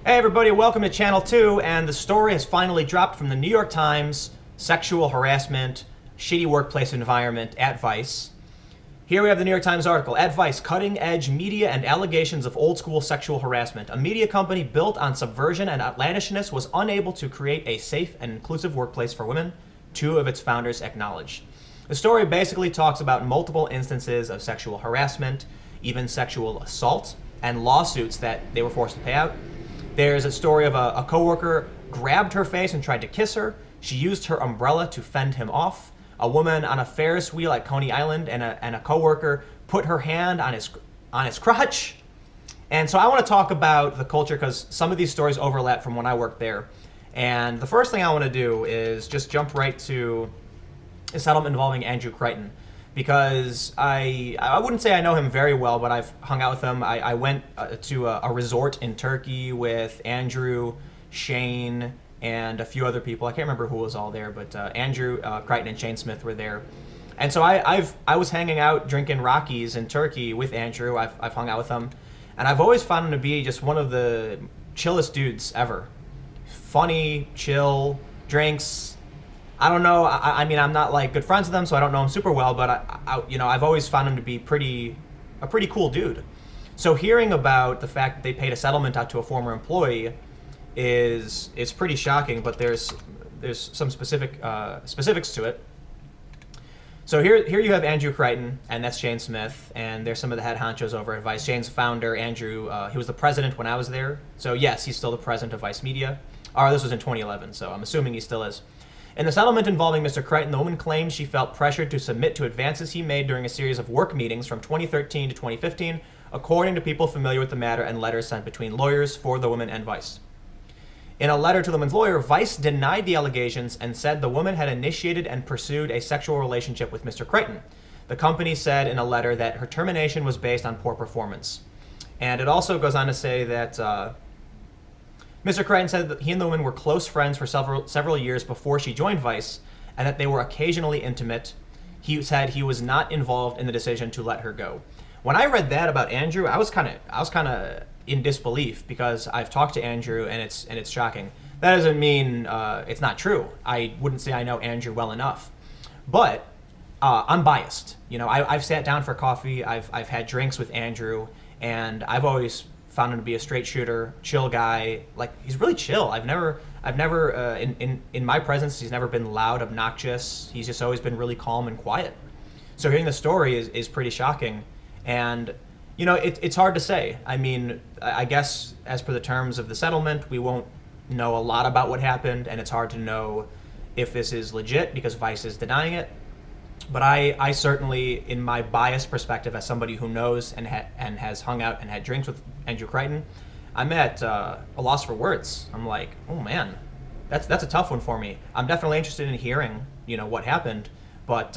Hey everybody, welcome to Channel 2, and the story has finally dropped from the New York Times, sexual harassment, shitty workplace environment at Vice. Here we have the New York Times article, at Vice, cutting edge media and allegations of old school sexual harassment. A media company built on subversion and outlandishness was unable to create a safe and inclusive workplace for women, two of its founders acknowledged. The story basically talks about multiple instances of sexual harassment, even sexual assault, and lawsuits that they were forced to pay out. There's a story of a coworker grabbed her face and tried to kiss her. She used her umbrella to fend him off. A woman on a Ferris wheel at Coney Island and a coworker put her hand on his crotch. And so I want to talk about the culture because some of these stories overlap from when I worked there. And the first thing I want to do is just jump right to a settlement involving Andrew Crichton. Because I wouldn't say I know him very well, but I've hung out with him. I went to a resort in Turkey with Andrew, Shane, and a few other people. I can't remember who was all there, but Andrew, Crichton, and Shane Smith were there. And so I was hanging out drinking Rockies in Turkey with Andrew. I've hung out with him, and I've always found him to be just one of the chillest dudes ever. Funny, chill, drinks. I don't know. I mean, I'm not like good friends with him, so I don't know him super well. But I've always found him to be a pretty cool dude. So hearing about the fact that they paid a settlement out to a former employee is pretty shocking. But there's some specifics to it. So here you have Andrew Crichton, and that's Shane Smith, and there's some of the head honchos over at Vice. Shane's founder, Andrew, he was the president when I was there. So yes, he's still the president of Vice Media. Or this was in 2011, so I'm assuming he still is. In the settlement involving Mr. Crichton, the woman claimed she felt pressured to submit to advances he made during a series of work meetings from 2013 to 2015, according to people familiar with the matter and letters sent between lawyers for the woman and Vice. In a letter to the woman's lawyer, Vice denied the allegations and said the woman had initiated and pursued a sexual relationship with Mr. Crichton. The company said in a letter that her termination was based on poor performance. And it also goes on to say that Mr. Crichton said that he and the woman were close friends for several years before she joined Vice, and that they were occasionally intimate. He said he was not involved in the decision to let her go. When I read that about Andrew, I was kind of in disbelief because I've talked to Andrew and it's shocking. That doesn't mean it's not true. I wouldn't say I know Andrew well enough, but I'm biased. You know, I've sat down for coffee. I've had drinks with Andrew, and I've always found him to be a straight shooter, chill guy. Like, he's really chill. I've never in my presence, he's never been loud, obnoxious. He's just always been really calm and quiet. So hearing the story is pretty shocking. And, you know, it's hard to say. I mean, I guess as per the terms of the settlement, we won't know a lot about what happened, and it's hard to know if this is legit because Vice is denying it. But I certainly, in my biased perspective as somebody who knows and has hung out and had drinks with Andrew Crichton, I'm at a loss for words. I'm like, oh man, that's a tough one for me. I'm definitely interested in hearing, you know, what happened. But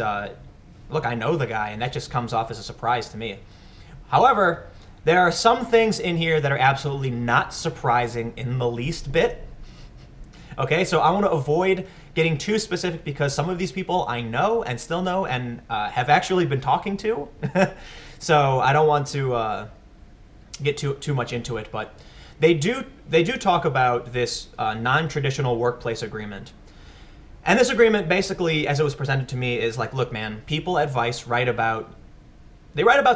look, I know the guy, and that just comes off as a surprise to me. However, there are some things in here that are absolutely not surprising in the least bit. Okay, so I want to avoid getting too specific because some of these people I know and still know and have actually been talking to. So I don't want to get too much into it, but they do talk about this non-traditional workplace agreement. And this agreement basically, as it was presented to me, is like, look, man, people at Vice write about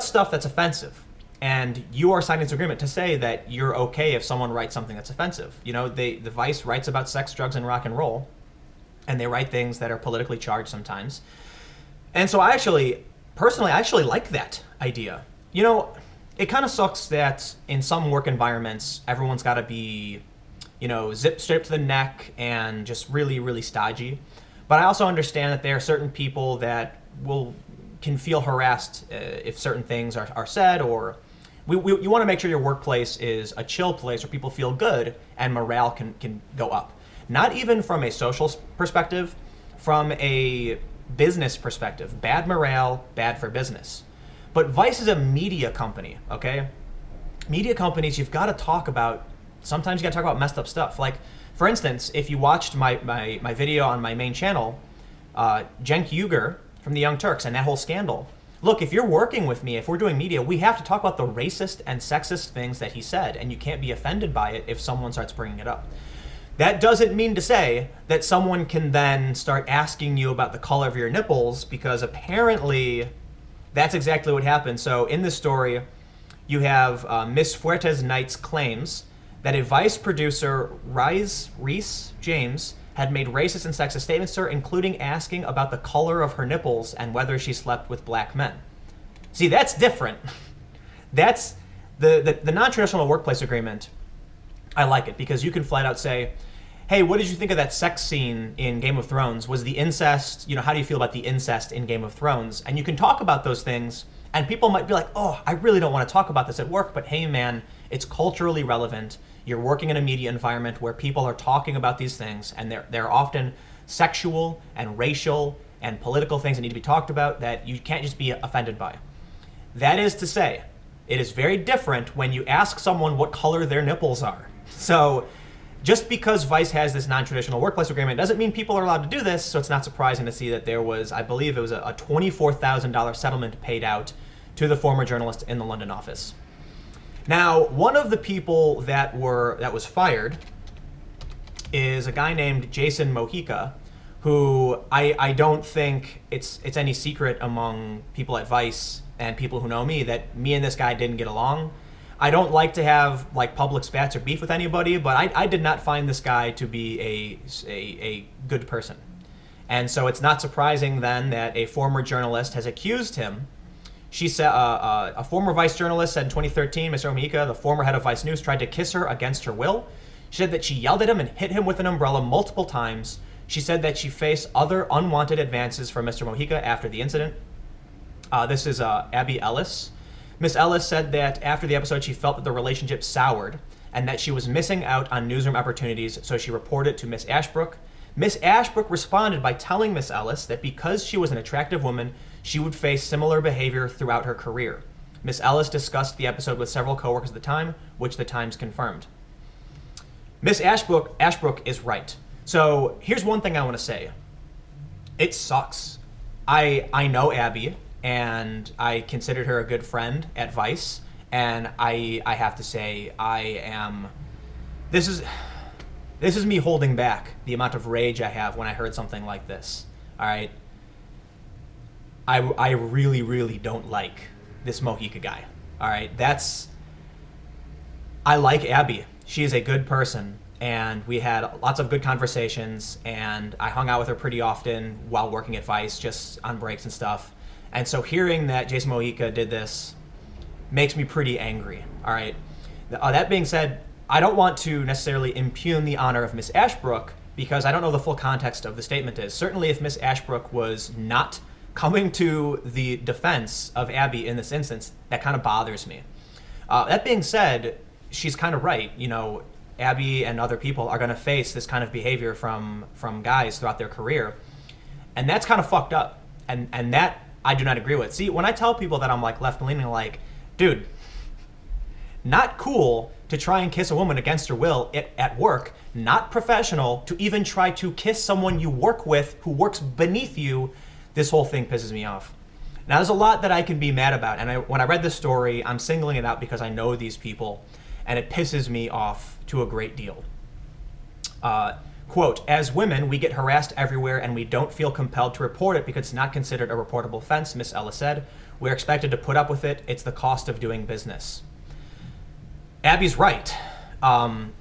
stuff that's offensive. And you are signing this agreement to say that you're okay if someone writes something that's offensive. You know, the Vice writes about sex, drugs, and rock and roll, and they write things that are politically charged sometimes. And so I personally like that idea. You know, it kind of sucks that in some work environments, everyone's got to be, you know, zip straight to the neck and just really, really stodgy. But I also understand that there are certain people that can feel harassed if certain things are said, or you want to make sure your workplace is a chill place where people feel good and morale can go up. Not even from a social perspective, from a business perspective. Bad morale, bad for business. But Vice is a media company, okay? Media companies, you've got to talk about, sometimes you got to talk about messed up stuff. Like, for instance, if you watched my video on my main channel, Cenk Uygur from the Young Turks and that whole scandal, look, if you're working with me, if we're doing media, we have to talk about the racist and sexist things that he said, and you can't be offended by it if someone starts bringing it up. That doesn't mean to say that someone can then start asking you about the color of your nipples, because apparently that's exactly what happened. So in this story, you have Miss Fuertes Knight's claims that a Vice producer, Reese James, had made racist and sexist statements to her, including asking about the color of her nipples and whether she slept with black men. See, that's different. That's the non-traditional workplace agreement. I like it because you can flat out say, hey, what did you think of that sex scene in Game of Thrones? Was the incest, how do you feel about the incest in Game of Thrones? And you can talk about those things, and people might be like, oh, I really don't want to talk about this at work, but hey, man, it's culturally relevant. You're working in a media environment where people are talking about these things, and they're often sexual and racial and political things that need to be talked about that you can't just be offended by. That is to say, it is very different when you ask someone what color their nipples are. So just because Vice has this non-traditional workplace agreement doesn't mean people are allowed to do this, so it's not surprising to see that there was, I believe it was a $24,000 settlement paid out to the former journalist in the London office. Now, one of the people that was fired is a guy named Jason Mojica, who I don't think it's any secret among people at Vice and people who know me that me and this guy didn't get along. I don't like to have public spats or beef with anybody, but I did not find this guy to be a good person. And so it's not surprising then that a former journalist has accused him. She said, a former Vice journalist said in 2013, Mr. Mojica, the former head of Vice News, tried to kiss her against her will. She said that she yelled at him and hit him with an umbrella multiple times. She said that she faced other unwanted advances from Mr. Mojica after the incident. This is Abby Ellis. Miss Ellis said that after the episode, she felt that the relationship soured and that she was missing out on newsroom opportunities, so she reported to Miss Ashbrook. Miss Ashbrook responded by telling Miss Ellis that because she was an attractive woman, she would face similar behavior throughout her career. Miss Ellis discussed the episode with several coworkers at the time, which the Times confirmed. Miss Ashbrook is right. So here's one thing I want to say. It sucks. I know Abby, and I considered her a good friend at Vice, and I have to say this is me holding back the amount of rage I have when I heard something like this. All right. I really, really don't like this Mojica guy. All right. I like Abby. She is a good person, and we had lots of good conversations, and I hung out with her pretty often while working at Vice, just on breaks and stuff. And so hearing that Jason Mojica did this makes me pretty angry. All right. That being said, I don't want to necessarily impugn the honor of Miss Ashbrook because I don't know the full context of the statement is. Certainly if Miss Ashbrook was not coming to the defense of Abby in this instance, that kind of bothers me. That being said, she's kind of right. Abby and other people are going to face this kind of behavior from guys throughout their career. And that's kind of fucked up. And that I do not agree with. See, when I tell people that I'm left-leaning, dude, not cool to try and kiss a woman against her will at work, not professional to even try to kiss someone you work with who works beneath you. This whole thing pisses me off. Now, there's a lot that I can be mad about, and when I read this story, I'm singling it out because I know these people, and it pisses me off to a great deal. Quote, as women, we get harassed everywhere and we don't feel compelled to report it because it's not considered a reportable offense, Miss Ellis said. We're expected to put up with it. It's the cost of doing business. Abby's right.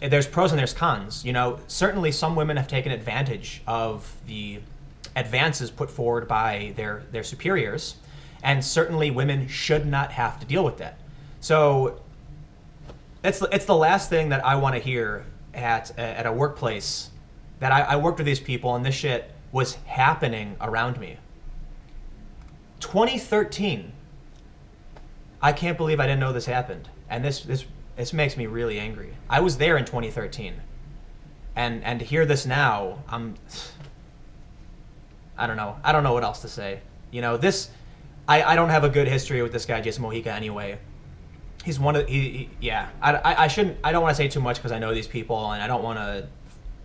There's pros and there's cons. Certainly some women have taken advantage of the advances put forward by their superiors, and certainly women should not have to deal with that. So it's the last thing that I want to hear at a workplace that I worked with these people and this shit was happening around me. 2013. I can't believe I didn't know this happened. And this makes me really angry. I was there in 2013. And to hear this now, I don't know. I don't know what else to say. I don't have a good history with this guy, Jason Mojica, anyway. He's one of, yeah. I don't want to say too much because I know these people and I don't want to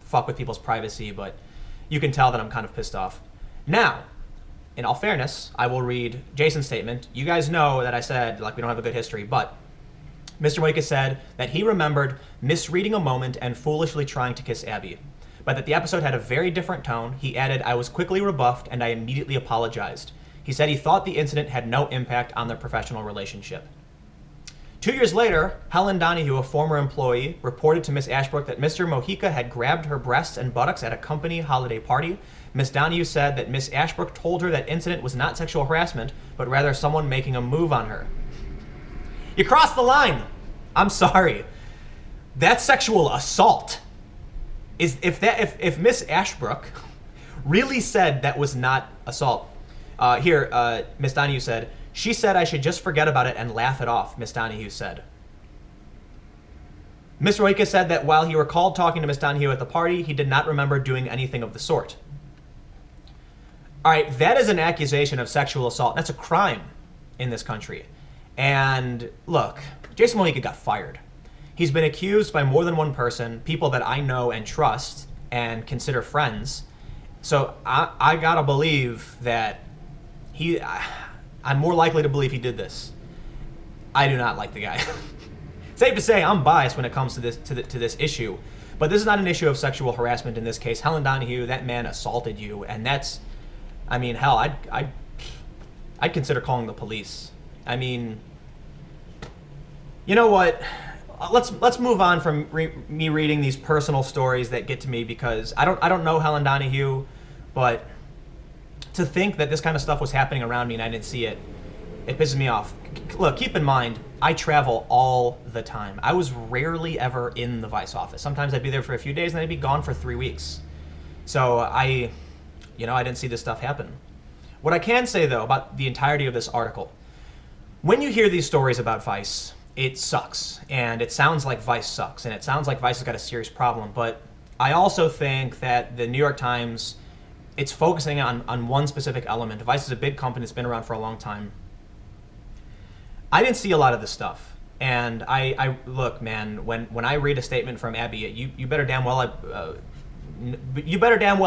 fuck with people's privacy, but you can tell that I'm kind of pissed off. Now, in all fairness, I will read Jason's statement. You guys know that I said, like, we don't have a good history, but Mr. Mojica said that he remembered misreading a moment and foolishly trying to kiss Abby, but that the episode had a very different tone. He added, I was quickly rebuffed and I immediately apologized. He said he thought the incident had no impact on their professional relationship. 2 years later, Helen Donahue, a former employee, reported to Miss Ashbrook that Mr. Mojica had grabbed her breasts and buttocks at a company holiday party. Miss Donahue said that Miss Ashbrook told her that incident was not sexual harassment, but rather someone making a move on her. You crossed the line. I'm sorry. That's sexual assault. If Miss Ashbrook really said that was not assault. Miss Donahue said, she said I should just forget about it and laugh it off, Miss Donahue said. Mr. Mojica said that while he recalled talking to Miss Donahue at the party, he did not remember doing anything of the sort. All right, that is an accusation of sexual assault. That's a crime in this country. And look, Jason Mojica got fired. He's been accused by more than one person, people that I know and trust and consider friends. So I gotta believe that I'm more likely to believe he did this. I do not like the guy. Safe to say, I'm biased when it comes to this issue. But this is not an issue of sexual harassment in this case. Helen Donahue, that man assaulted you, and that's, I mean, hell, I'd consider calling the police. I mean, you know what? Let's move on from me reading these personal stories that get to me, because I don't know Helen Donahue, but to think that this kind of stuff was happening around me and I didn't see it, it pisses me off. Look, keep in mind, I travel all the time. I was rarely ever in the Vice office. Sometimes I'd be there for a few days and I'd be gone for 3 weeks. So I didn't see this stuff happen. What I can say, though, about the entirety of this article, when you hear these stories about Vice, it sucks. And it sounds like Vice sucks. And it sounds like Vice has got a serious problem. But I also think that the New York Times, it's focusing on one specific element. Vice is a big company that's been around for a long time. I didn't see a lot of this stuff. And I look, man, when I read a statement from Abby, you better damn well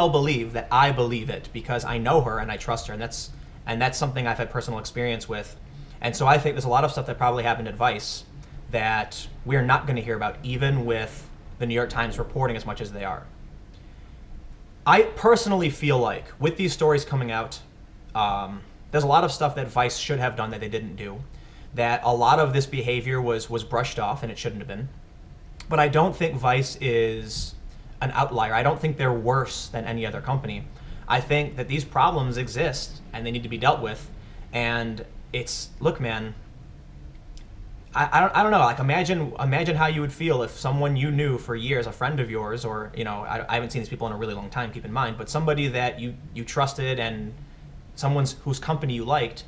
believe that I believe it, because I know her and I trust her, and that's something I've had personal experience with. And so I think there's a lot of stuff that probably happened at Vice that we're not going to hear about, even with the New York Times reporting as much as they are. I personally feel like with these stories coming out, there's a lot of stuff that Vice should have done that they didn't do, that a lot of this behavior was brushed off and it shouldn't have been. But I don't think Vice is an outlier. I don't think they're worse than any other company. I think that these problems exist and they need to be dealt with. And look, man, I don't know. Like, imagine how you would feel if someone you knew for years, a friend of yours, or, I haven't seen these people in a really long time, keep in mind, but somebody that you trusted and someone whose company you liked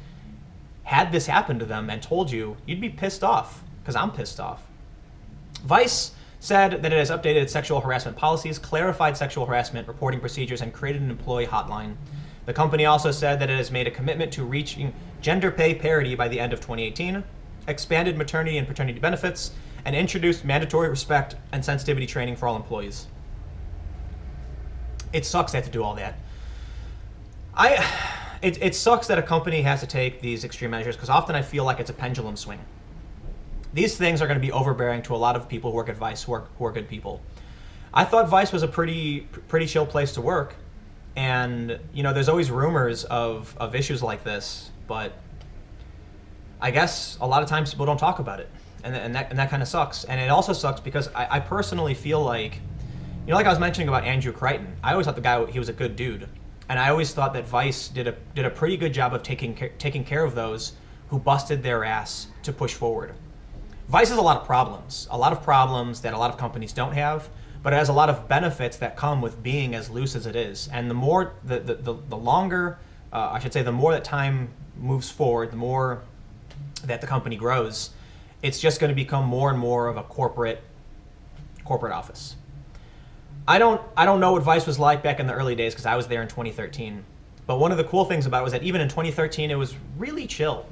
had this happen to them and told you, you'd be pissed off, because I'm pissed off. Vice said that it has updated its sexual harassment policies, clarified sexual harassment reporting procedures, and created an employee hotline. The company also said that it has made a commitment to reaching gender pay parity by the end of 2018, expanded maternity and paternity benefits, and introduced mandatory respect and sensitivity training for all employees. It sucks they have to do all that. It sucks that a company has to take these extreme measures, because often I feel like it's a pendulum swing. These things are going to be overbearing to a lot of people who work at Vice, who are good people. I thought Vice was a pretty chill place to work, and there's always rumors of issues like this, but I guess a lot of times people don't talk about it, and that kind of sucks. And it also sucks because I personally feel like, like I was mentioning about Andrew Crichton, I always thought he was a good dude. And I always thought that Vice did a pretty good job of taking care of those who busted their ass to push forward. Vice has a lot of problems that a lot of companies don't have, but it has a lot of benefits that come with being as loose as it is. And the more, the longer, the more that time moves forward, the more that the company grows, it's just going to become more and more of a corporate office. I don't know what Vice was like back in the early days, because I was there in 2013. But one of the cool things about it was that even in 2013, it was really chill.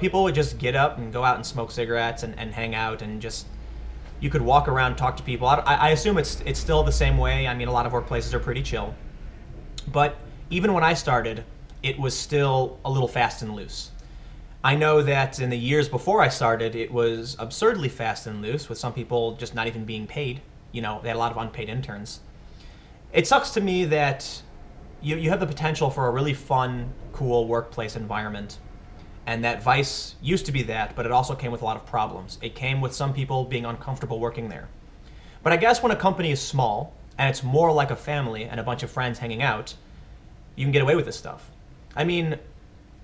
People would just get up and go out and smoke cigarettes and hang out, and just, you could walk around, talk to people. I assume it's still the same way. I mean, a lot of workplaces are pretty chill. But even when I started, it was still a little fast and loose. I know that in the years before I started, it was absurdly fast and loose, with some people just not even being paid. They had a lot of unpaid interns. It sucks to me that you have the potential for a really fun, cool workplace environment, and that Vice used to be that, but it also came with a lot of problems. It came with some people being uncomfortable working there. But I guess when a company is small, and it's more like a family and a bunch of friends hanging out, you can get away with this stuff. I mean,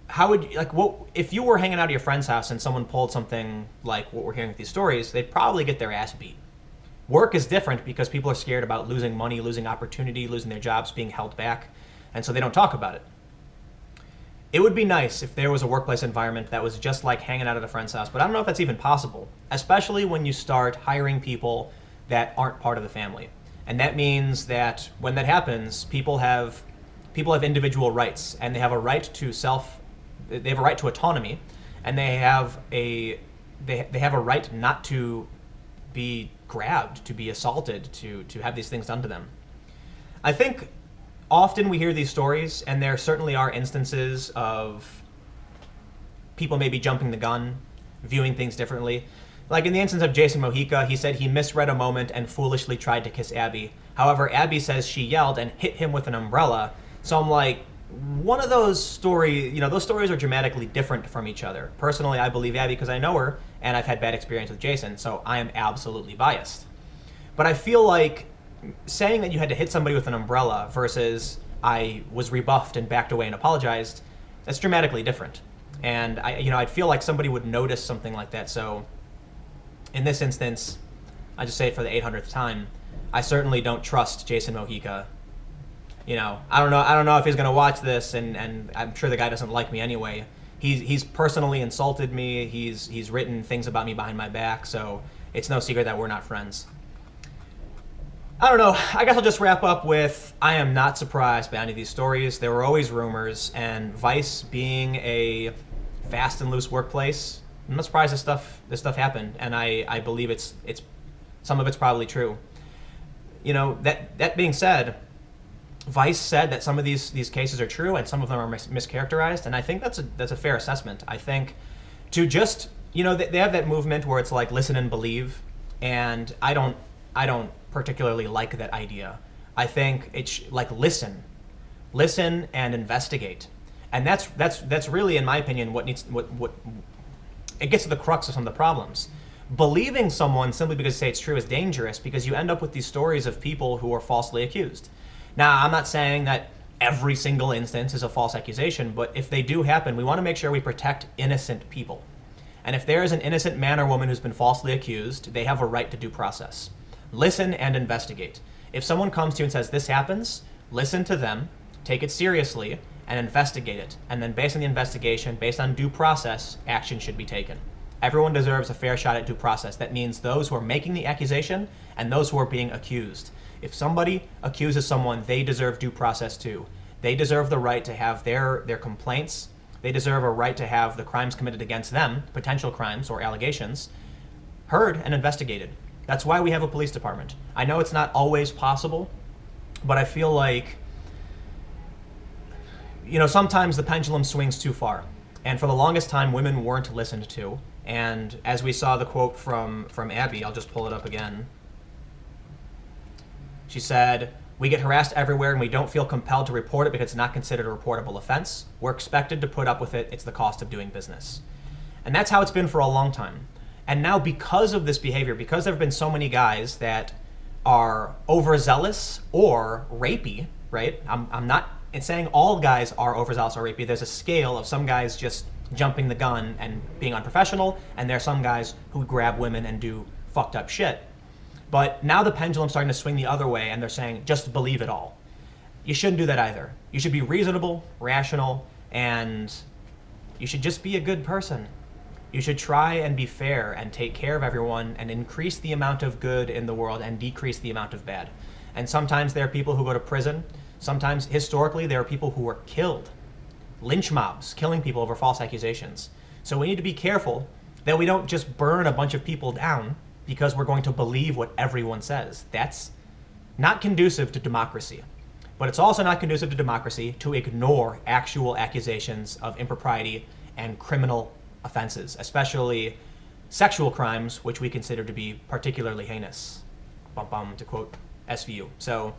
how would you, if you were hanging out at your friend's house and someone pulled something like what we're hearing with these stories, they'd probably get their ass beat. Work is different because people are scared about losing money, losing opportunity, losing their jobs, being held back, and so they don't talk about it. It would be nice if there was a workplace environment that was just like hanging out at a friend's house, but I don't know if that's even possible, especially when you start hiring people that aren't part of the family. And that means that when that happens, people have individual rights, and they have a right to they have a right to autonomy, and they have a right not to be grabbed, to be assaulted, to have these things done to them. I think often we hear these stories, and there certainly are instances of people maybe jumping the gun, viewing things differently. Like in the instance of Jason Mojica, he said he misread a moment and foolishly tried to kiss Abby. However, Abby says she yelled and hit him with an umbrella. So I'm like, one of those stories, those stories are dramatically different from each other. Personally, I believe Abby because I know her, and I've had bad experience with Jason, so I am absolutely biased. But I feel like saying that you had to hit somebody with an umbrella versus I was rebuffed and backed away and apologized, that's dramatically different. And I'd feel like somebody would notice something like that. So in this instance, I just say it for the 800th time, I certainly don't trust Jason Mojica. I don't know if he's going to watch this, and I'm sure the guy doesn't like me anyway. He's personally insulted me. He's written things about me behind my back, so it's no secret that we're not friends. I don't know. I guess I'll just wrap up with, I am not surprised by any of these stories. There were always rumors, and Vice being a fast and loose workplace, I'm not surprised this stuff happened, and I believe it's some of it's probably true. That being said, Vice said that some of these cases are true and some of them are mischaracterized, and I think that's a fair assessment. I think to just they have that movement where it's like listen and believe, and I don't particularly like that idea. I think it's like listen and investigate, and that's really, in my opinion, what it gets to the crux of some of the problems. Believing someone simply because they say it's true is dangerous, because you end up with these stories of people who are falsely accused. Now, I'm not saying that every single instance is a false accusation, but if they do happen, we want to make sure we protect innocent people. And if there is an innocent man or woman who's been falsely accused, they have a right to due process. Listen and investigate. If someone comes to you and says this happens, listen to them, take it seriously, and investigate it. And then based on the investigation, based on due process, action should be taken. Everyone deserves a fair shot at due process. That means those who are making the accusation and those who are being accused. If somebody accuses someone, they deserve due process too. They deserve the right to have their complaints. They deserve a right to have the crimes committed against them, potential crimes or allegations, heard and investigated. That's why we have a police department. I know it's not always possible, but I feel like, sometimes the pendulum swings too far. And for the longest time, women weren't listened to. And as we saw the quote from Abby, I'll just pull it up again. She said, "We get harassed everywhere and we don't feel compelled to report it because it's not considered a reportable offense. We're expected to put up with it. It's the cost of doing business." And that's how it's been for a long time. And now because of this behavior, because there have been so many guys that are overzealous or rapey, right? I'm not saying all guys are overzealous or rapey. There's a scale of some guys just jumping the gun and being unprofessional, and there are some guys who grab women and do fucked up shit. But now the pendulum's starting to swing the other way, and they're saying, just believe it all. You shouldn't do that either. You should be reasonable, rational, and you should just be a good person. You should try and be fair and take care of everyone and increase the amount of good in the world and decrease the amount of bad. And sometimes there are people who go to prison. Sometimes, historically, there are people who were killed. Lynch mobs, killing people over false accusations. So we need to be careful that we don't just burn a bunch of people down because we're going to believe what everyone says. That's not conducive to democracy. But it's also not conducive to democracy to ignore actual accusations of impropriety and criminal offenses, especially sexual crimes, which we consider to be particularly heinous, to quote SVU. So,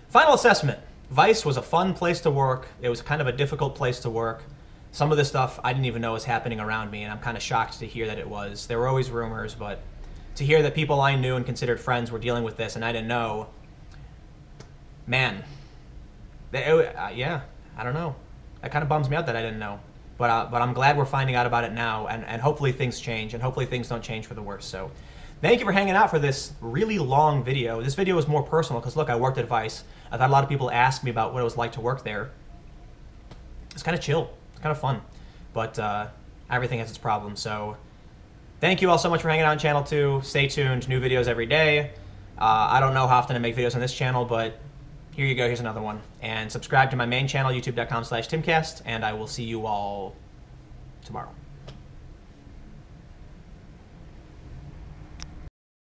final assessment. Vice was a fun place to work. It was kind of a difficult place to work. Some of this stuff I didn't even know was happening around me, and I'm kind of shocked to hear that it was. There were always rumors, but to hear that people I knew and considered friends were dealing with this and I didn't know, man, yeah, I don't know. That kind of bums me out that I didn't know. But I'm glad we're finding out about it now, and hopefully things change, and hopefully things don't change for the worse. So thank you for hanging out for this really long video. This video was more personal because, look, I worked at Vice. I've had a lot of people ask me about what it was like to work there. It's kind of chill. It's kind of fun. But everything has its problems. So thank you all so much for hanging out on Channel 2. Stay tuned. New videos every day. I don't know how often I make videos on this channel, but here you go. Here's another one. And subscribe to my main channel, youtube.com/timcast, and I will see you all tomorrow.